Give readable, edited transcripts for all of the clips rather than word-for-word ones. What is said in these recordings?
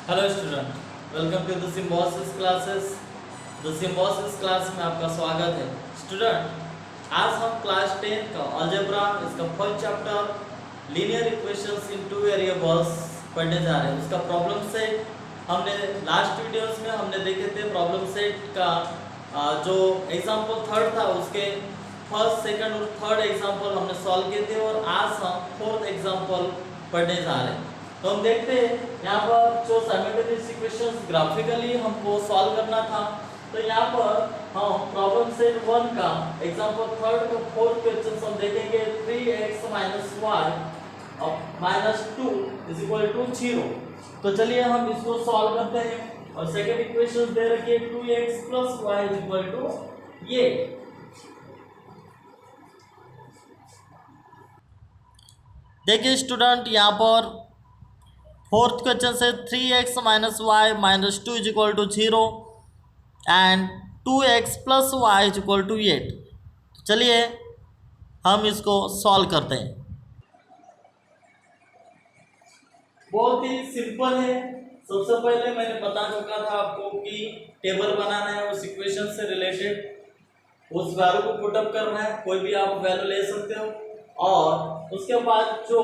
Hello student, welcome to the Symbiosis classes. The Symbiosis class में आपका स्वागत है। स्टूडेंट, आज हम क्लास 10 का अलजेब्रा इसका फर्स्ट चैप्टर लीनियर इक्वेशंस इन टू वेरिएबल्स पढ़ने जा रहे हैं। उसका प्रॉब्लम सेट हमने लास्ट वीडियोस में हमने देखे थे। प्रॉब्लम सेट का जो एग्जाम्पल थर्ड था उसके फर्स्ट सेकंड और थर्ड एग्जाम्पल हमने सॉल्व किए थे और आज हम फोर्थ एग्जाम्पल पढ़ने जा रहे हैं। तो हम देखते हैं यहाँ पर जो साइमल्टेनियस इक्वेशंस ग्राफिकली हमको सॉल्व करना था। तो यहाँ पर हम प्रॉब्लम सेट 1 का एग्जांपल थर्ड का फोर्थ क्वेश्चन हम देखेंगे 3x - y -2 = 0। तो चलिए हम इसको सॉल्व करते हैं। और सेकंड इक्वेशन दे रखी है 2x + y = ये। देखिए स्टूडेंट, यहाँ पर फोर्थ क्वेश्चन से 3x - y -2 = 0 and 2x + y = 8। चलिए हम इसको सॉल्व करते हैं। बहुत ही सिंपल है। सबसे पहले मैंने बता चुका था आपको कि टेबल बनाना है उस इक्वेशन से रिलेटेड, उस वैल्यू को पुटअप करना है। कोई भी आप वैल्यू ले सकते हो और उसके बाद जो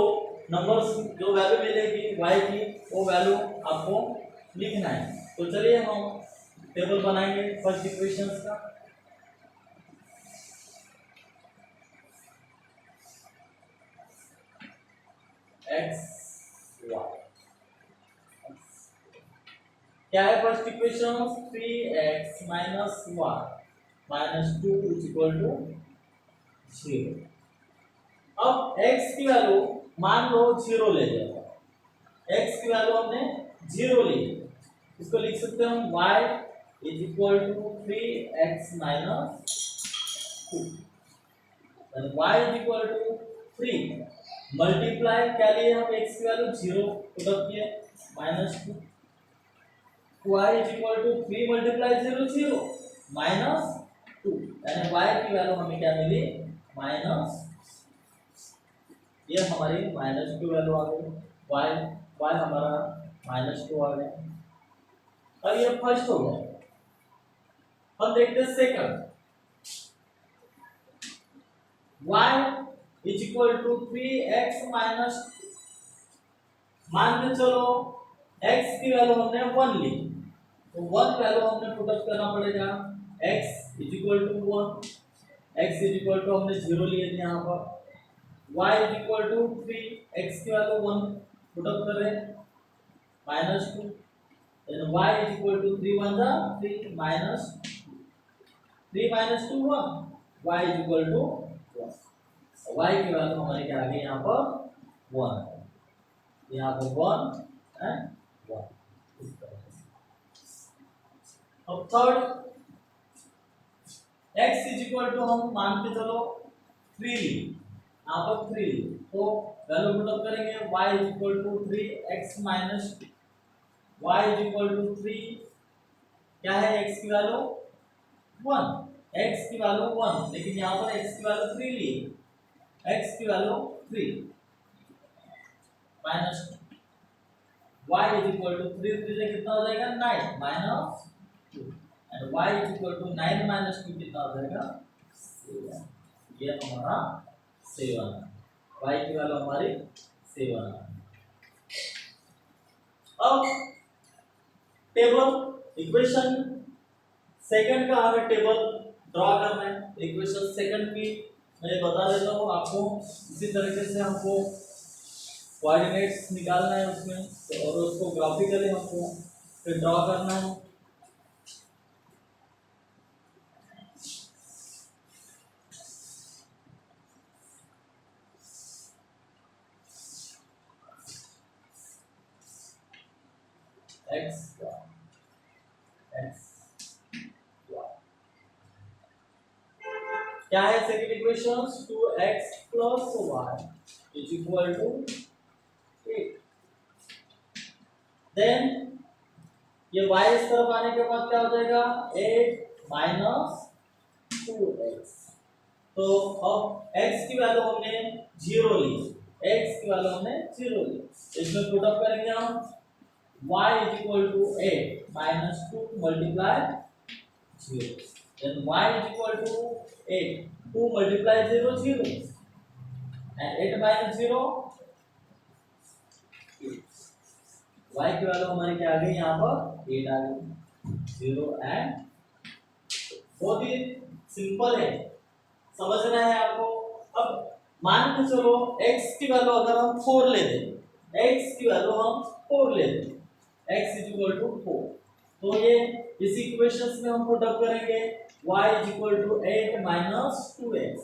नंबर्स जो वैल्यू मिलेगी y की वो वैल्यू आपको लिखना है। तो चलिए हम टेबल बनाएंगे फर्स्ट इक्वेशंस का। x y क्या है फर्स्ट इक्वेशन? 3x - y -2 = 0। अब x की वैल्यू मान लो 0 ले लिया। x की वैल्यू हमने 0 ली, इसको लिख सकते हैं हम y = 3x - 2 and y = 3 multiply क्या लिए हम x की वैल्यू 0 पुट किए -2 y = 3 मल्टीप्लाई 0 0 -2 यानी y की वैल्यू हमें क्या मिली? ये हमारी -2 वैल्यू आ गई। y हमारा -2 आ गया। अब ये फर्स्ट हो गया। हम देखते हैं सेकंड। y = 3x मान के चलो x की वैल्यू हमने 1 ली, तो 1 वैल्यू हमने पुट अप करना पड़ेगा। x = 1, x हमने 0 लिए थे यहाँ पर। y = 3, x की वैल्यू 1 पुट अप कर रहे हैं -2 then y = 3 1 जा 3 -3 -2 1 y = 1। y की वैल्यू हमारी क्या आ गई यहाँ पर? 1। यहाँ पर 1 एंड 1 इस तरह से। अब थर्ड x = हम मान के चलो 3 ली, यहाँ पर 3 ली, तो वैल्यू पुट अप करेंगे y = 3x y = 3 क्या है x की वैल्यू 1, x की वैल्यू 1, लेकिन यहाँ पर x की वैल्यू 3 ली, x की वैल्यू 3 माइनस y = 3 से कितना हो जाएगा 9 -2 एंड y = 9 - 2 कितना हो जाएगा 7। ये हमारा 7 y की वैल्यू हमारी 7। अब टेबल इक्वेशन सेकंड का हमें टेबल ड्रॉ करना है। इक्वेशन सेकंड की मैं बता देता हूँ आपको। इसी तरीके से हमको कोऑर्डिनेट्स निकालना है उसमें और उसको ग्राफिकली हमको फिर ड्रॉ करना है। x क्या है second equation? 2x + y = 8। Then ये y इस तरफ आने के बाद क्या हो जाएगा 8 - 2x। तो अब x की वैल्यू हमने 0 ली, x की वैल्यू हमने 0 ली, इसमें पुट अप करेंगे हम y is equal to 8 minus 2 multiply 0. Then y is equal to 8. 2 multiply 0, 0. And 8 minus 0, 8. y की वैल्यू हमारी क्या आ गई यहाँ पर 8 आ गई। 0 एंड बहुत ही सिंपल है, समझना है आपको। अब मान के चलो x की वैल्यू अगर हम 4 ले दें, x की वैल्यू हम 4 ले दें, x इज इक्वल टू 4, तो ये इस इक्वेशंस में हम पुट अप करेंगे y is equal to 8 minus 2x,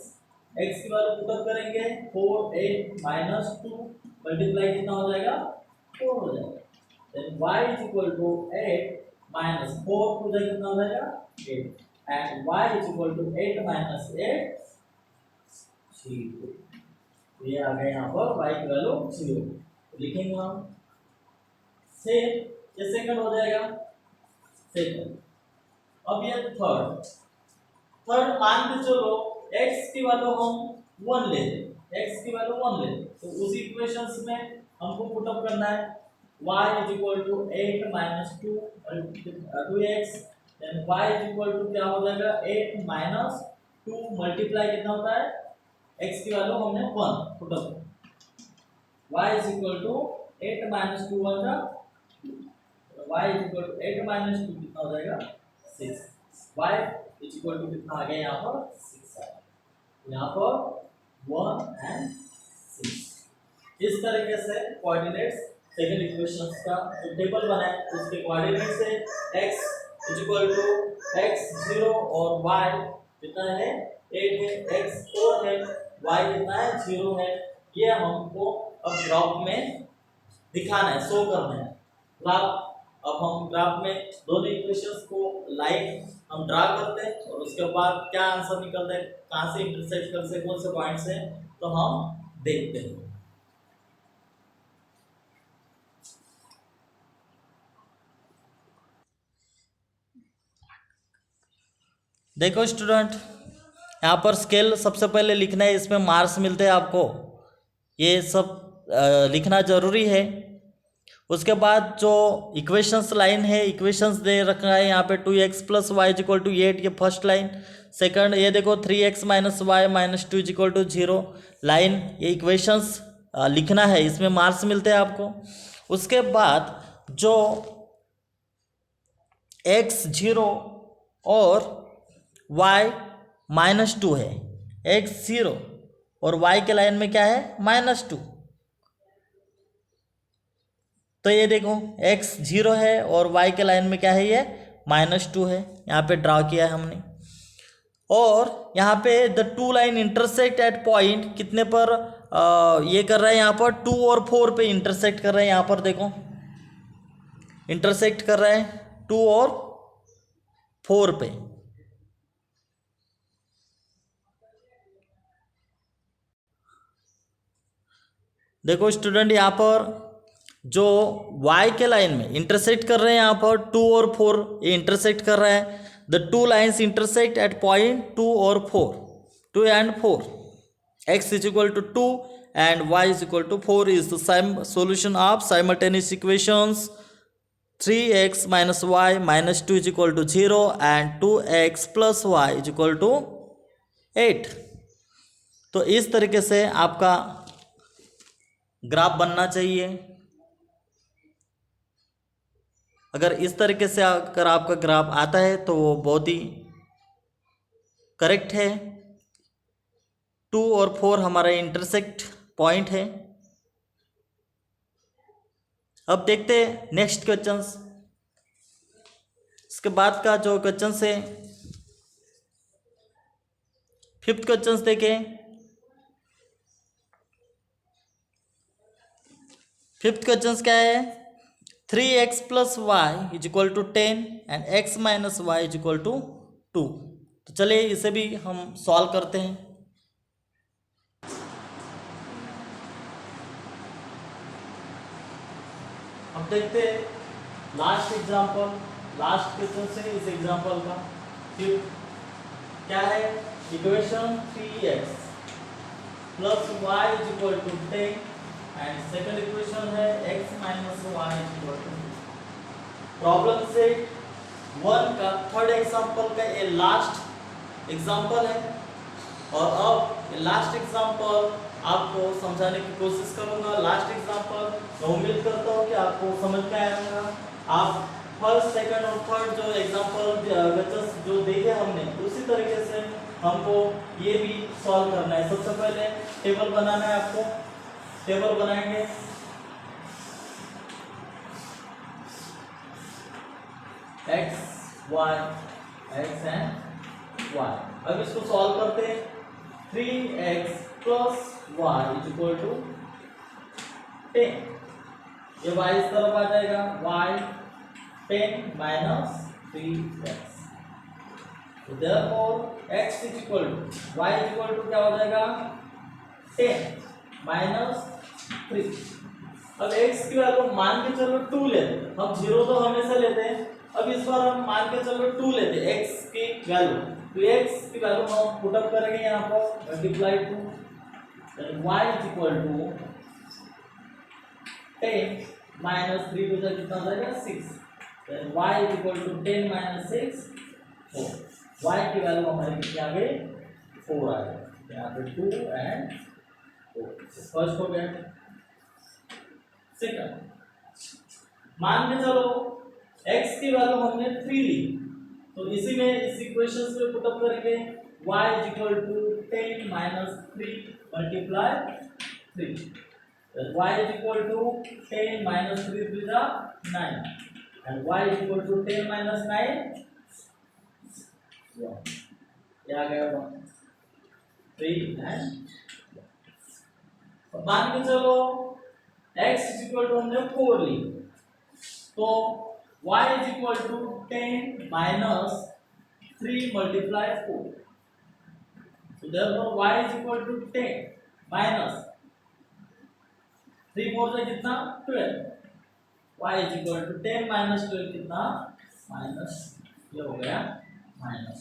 x की वैल्यू पुट अप करेंगे 4 8 माइनस 2 मल्टीप्लाई कितना हो जाएगा 4 हो जाएगा। Then y is equal to 8 minus 4 हो जाएगा कितना हो जाएगा 8 and y is equal to 8 minus 8 0। तो ये आ गया यहाँ पर y की वैल्यू 0 लिखेंगे हम। सेम ये सेकंड हो जाएगा सेकंड। अब ये थर्ड मान के चलो x की वैल्यू हम 1 ले लें, x की वैल्यू 1 ले लें, तो उसी इक्वेशंस में हमको पुट अप करना है y is equal to 8 minus 2x, then y is equal to क्या हो जाएगा 8 minus 2 मल्टीप्लाई कितना होता है x की वैल्यू हमने 1 put up, y is equal to 8 minus 2 1 का y is equal to 8 minus 2 कितना हो जाएगा 6, y is equal to कितना आ गया यहाँ पर 6 आया, यहाँ पर 1 and 6। इस तरीके से कोऑर्डिनेट्स सेकंड इक्वेशंस का जो टेबल बना है उसके कोऑर्डिनेट से x is equal to x0 और y कितना है 8 है, x 4 है, y कितना है 0 है। ये हमको अब ग्राफ में दिखाना है, शो करना है ग्राफ। अब हम ग्राफ में दोनों इक्वेशंस को लाइन हम ड्रा करते हैं और उसके बाद क्या आंसर निकलता है, कहाँ से इंटरसेक्ट कर से कौन से पॉइंट से, तो हम देखते हैं। देखो स्टूडेंट, यहाँ पर स्केल सबसे पहले लिखना है, इसमें मार्क्स मिलते हैं आपको, ये सब लिखना जरूरी है। उसके बाद जो इक्वेशंस लाइन है, इक्वेशंस दे रखा है यहाँ पे 2x plus y is equal to 8, ये फर्स्ट लाइन। सेकंड ये देखो 3x minus y minus 2 is equal to 0 line, ये इक्वेशंस लिखना है, इसमें मार्क्स मिलते हैं आपको। उसके बाद जो x0 और y माइनस 2 है, x0 और y के लाइन में क्या है -2, तो ये देखो x0 है और y के लाइन में क्या है, ये -2 है, यहाँ पे ड्रा किया है हमने। और यहाँ पे the two line intersect at point कितने पर ये कर रहा है, यहाँ पर 2 और 4 पे इंटरसेक्ट कर रहा है, यहाँ पर देखो इंटरसेक्ट कर रहा है 2 और 4 पे। देखो स्टूडेंट, यहाँ पर जो y के लाइन में इंटरसेक्ट कर रहे हैं, यहाँ पर 2 और 4 ये इंटरसेक्ट कर रहा है। The two lines intersect at point 2 और 4, 2 and 4, x is equal to 2 and y is equal to 4 is the solution of simultaneous equations 3x minus y minus 2 is equal to 0 and 2x plus y is equal to 8। तो इस तरीके से आपका graph बनना चाहिए। अगर इस तरीके से अगर आपका ग्राफ आता है तो वो बहुत ही करेक्ट है। 2 और 4 हमारा इंटरसेक्ट पॉइंट है। अब देखते हैं नेक्स्ट क्वेश्चंस। इसके बाद का जो क्वेश्चंस है, 5th क्वेश्चंस देखें। 5th क्वेश्चंस क्या है, 3x plus y is equal to 10 and x minus y is equal to 2। तो चलिए इसे भी हम सॉल्व करते हैं। अब देखते हैं लास्ट एग्जांपल, लास्ट क्वेश्चन से इस एग्जांपल का। फिर क्या है, equation 3x plus y is equal to 10 and second equation है x minus y is equal to problem set 1 का थर्ड एग्जांपल का ये लास्ट एग्जांपल है। और अब ये लास्ट एग्जांपल आपको समझाने की कोशिश करूंगा। लास्ट एग्जांपल मैं उम्मीद करता हूँ कि आपको समझ में आया होगा। आप फर्स्ट सेकंड और थर्ड जो एग्जांपल जो देखे हमने उसी तरीके से हमको ये भी सॉल्व करना है। सबसे पहले टेबल बनाना है आपको। टेबल बनाएंगे। x y x and y। अब इसको सॉल्व करते हैं। 3x plus y is equal to 10। ये y इस तरफ आ जाएगा, y 10 minus 3x। तो therefore x is equal to y is equal to क्या हो जाएगा 10 minus 3। अब x की वैल्यू मान के चलो 2 लेते हैं। हम 0 तो हमेशा लेते हैं, अब इस बार हम मान के चलो 2 लेते हैं x की वैल्यू। तो x की वैल्यू हम पुट अप करेंगे यहाँ पर multiply 2, then y is equal to 10 minus 3 तो कितना हो जाएगा 6। then y is equal to 10 minus 6 4। y की वैल्यू हमारी कितनी आ गई 4 आ गई। यहाँ पे 2 एंड 4 फर्स्ट हो गया। सेकंड मान के चलो x की वैल्यू हमने 3 ली, तो इसी में इस इक्वेशन में पुट अप करेंगे y is equal to 10 minus 3 multiply 3। then y is equal to 10 minus 3 is 9 and y is equal to 10 minus 9 1। ये आ गया 1 3 एंड मान के चलो x is equal to हमने 4 ली, तो y is equal to 10 minus 3 multiply 4। so therefore y is equal to 10 minus 3 4 से कितना 12। y is equal to 10 minus 12 कितना माइनस, ये हो गया माइनस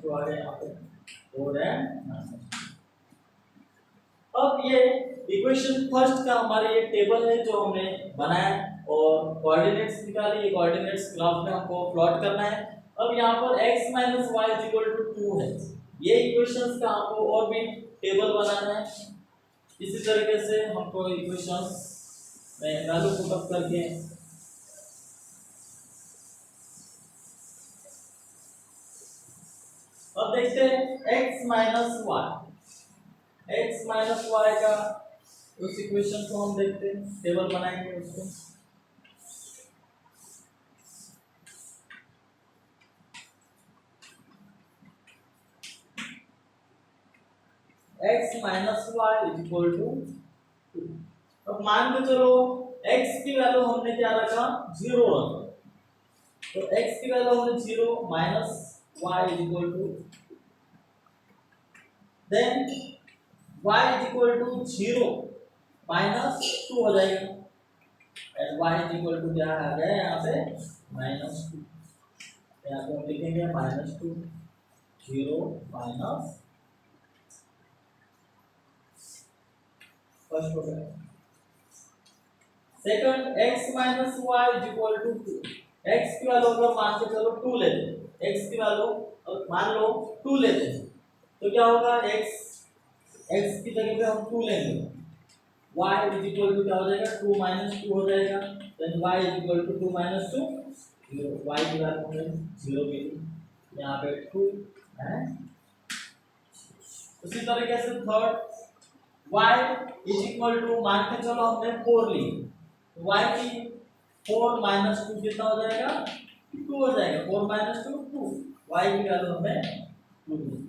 2 आ गया यहाँ पे 4 एंड माइनस। अब ये इक्वेशन फर्स्ट का हमारे ये टेबल है जो हमने बनाया और कोऑर्डिनेट्स निकाले। ये कोऑर्डिनेट्स ग्राफ में हमको प्लॉट करना है। अब यहाँ पर x minus y is equal to 2 है। ये इक्वेशंस का हमको और भी टेबल बनाना है। इसी तरीके से हमको इक्वेशंस में वैल्यू पुट अप करके अब देखते हैं x minus y का उस इक्वेशन को हम देखते हैं, टेबल बनाएंगे उसको। x minus y is equal to 2। अब मान के चलो x की वैल्यू हमने क्या रखा 0 रखा, तो x की वैल्यू हमने 0 minus y is equal to then y is equal to 0 minus 2 हो जाएगा and y is equal to क्या आ गया यहाँ पे -2। यहाँ पे हम लिखेंगे -2 0 माइनस फर्स्ट हो गया। Second x minus y is equal to 2। x की वैल्यू अगर मान के चलो 2 लेते हैं, x की वैल्यू मान लो 2 लेते हैं, तो क्या होगा x की जगह पे हम 2 लेंगे, y is equal to क्या हो जाएगा 2 minus 2 हो जाएगा, then y is equal to 2 minus 2 0। y की वैल्यू हमें 0 मिली, यहाँ पे 2 है। उसी तरीके से third y is equal to मान के चलो हमने 4 ली, तो y की 4 minus 2 कितना हो जाएगा 2 हो जाएगा, 4 minus 2 2। y की वैल्यू हमें 2 मिली।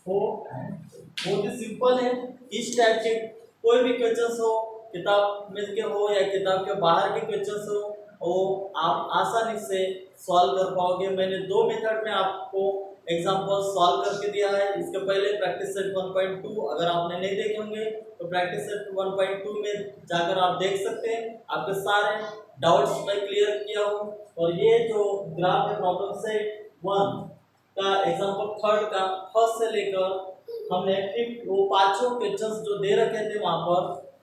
4 एंड बहुत ही सिंपल है। इस टाइप के कोई भी क्वेश्चंस हो, किताब में के हो या किताब के बाहर के क्वेश्चंस हो, वो आप आसानी से सॉल्व कर पाओगे। मैंने 2 मेथड में आपको एग्जांपल सॉल्व करके दिया है। इसके पहले प्रैक्टिस सेट 1.2 अगर आपने नहीं देखे होंगे तो प्रैक्टिस सेट 1.2 में जाकर आप देख सकते हैं। आपके सारे डाउट्स मैं क्लियर किया हूँ। और ये जो ग्राफ है प्रॉब्लम सेट 1 का एग्जांपल थर्ड का फर्स्ट से लेकर हमने फिर वो 5 क्वेश्चंस जो दे रखे थे वहां पर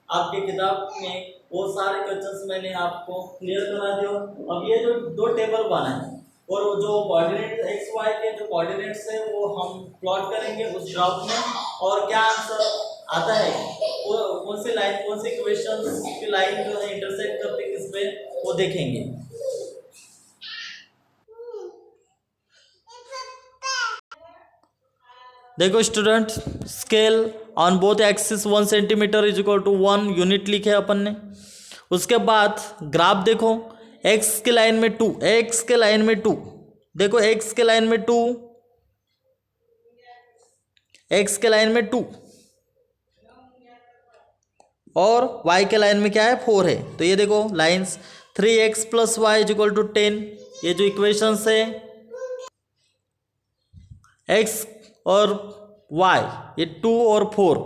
आपके किताब में वो सारे क्वेश्चंस मैंने आपको क्लियर करा दिया। अब ये जो दो टेबल बना है और जो कोऑर्डिनेट एक्स वाई के जो कोऑर्डिनेट्स है वो हम प्लॉट करेंगे उस ग्राफ में, और क्या आंसर आता है, वो कौन सी लाइन, कौन सी इक्वेशंस की लाइन जो है इंटरसेक्ट करती है किस पे, वो देखेंगे। देखो student, scale on both axis 1 centimetre is equal to 1 unit लिखे अपन ने। उसके बाद ग्राफ देखो, एक्स के लाइन में 2, एक्स के लाइन में 2, देखो एक्स के लाइन में 2, एक्स के लाइन में 2 और y के लाइन में क्या है 4 है। तो ये देखो lines 3x plus y is equal to 10, ये जो इक्वेशंस है x और y ये 2 और 4,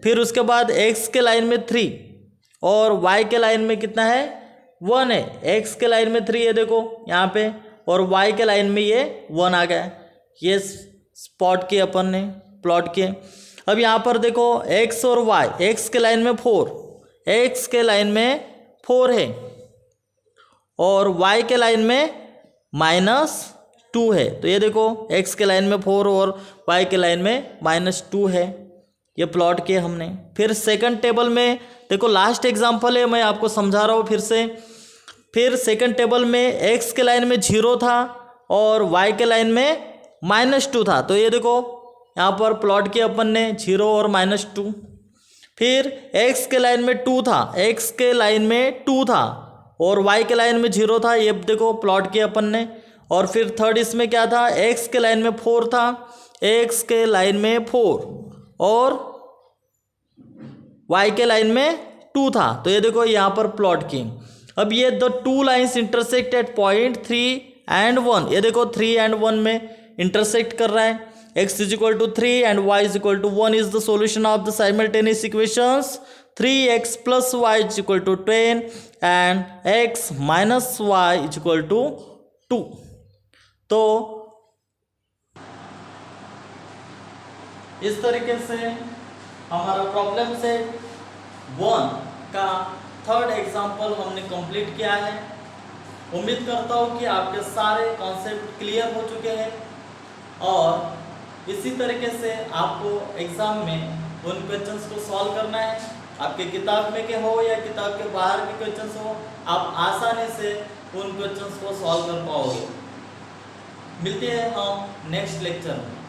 फिर उसके बाद x के लाइन में 3 और y के लाइन में कितना है 1 है। x के लाइन में 3 है देखो यहाँ पे, और y के लाइन में ये 1 आ गया। ये स्पॉट किए अपन ने, प्लॉट किए। अब यहाँ पर देखो x और y, x के लाइन में 4, x के लाइन में 4 है और y के लाइन में -2 है। तो ये देखो x के लाइन में 4 और y के लाइन में -2 है, ये प्लॉट किए हमने। फिर सेकंड टेबल में देखो, लास्ट एग्जांपल है, मैं आपको समझा रहा हूँ फिर से। फिर सेकंड टेबल में x के लाइन में 0 था और y के लाइन में -2 था। तो ये देखो यहाँ पर प्लॉट किया अपन ने 0 और -2। फिर x के लाइन में 2 था, x के लाइन में 2 था और y के लाइन में 0 था, ये देखो प्लॉट किया अपन ने। और फिर थर्ड इसमें क्या था, x के लाइन में 4 था, x के लाइन में 4 और y के लाइन में 2 था। तो ये देखो यहाँ पर प्लॉट की। अब ये the two lines intersect at point 3 and 1, ये देखो 3 and 1 में इंटरसेक्ट कर रहा है। x is equal to 3 and y is equal to 1 is the solution of the simultaneous equations 3x plus y is equal to 10 and x minus y is equal to 2। तो इस तरीके से हमारा problem set 1 का third example हमने complete किया है। उम्मीद करता हूँ कि आपके सारे कॉन्सेप्ट क्लियर हो चुके हैं और इसी तरीके से आपको एग्ज़ाम में उन क्वेश्चंस को सॉल्व करना है। आपके किताब में के हो या किताब के बाहर के क्वेश्चंस हो, आप आसानी से उन क्वेश्चंस को सॉल्व कर पाओगे। मिलते हैं हम नेक्स्ट लेक्चर में।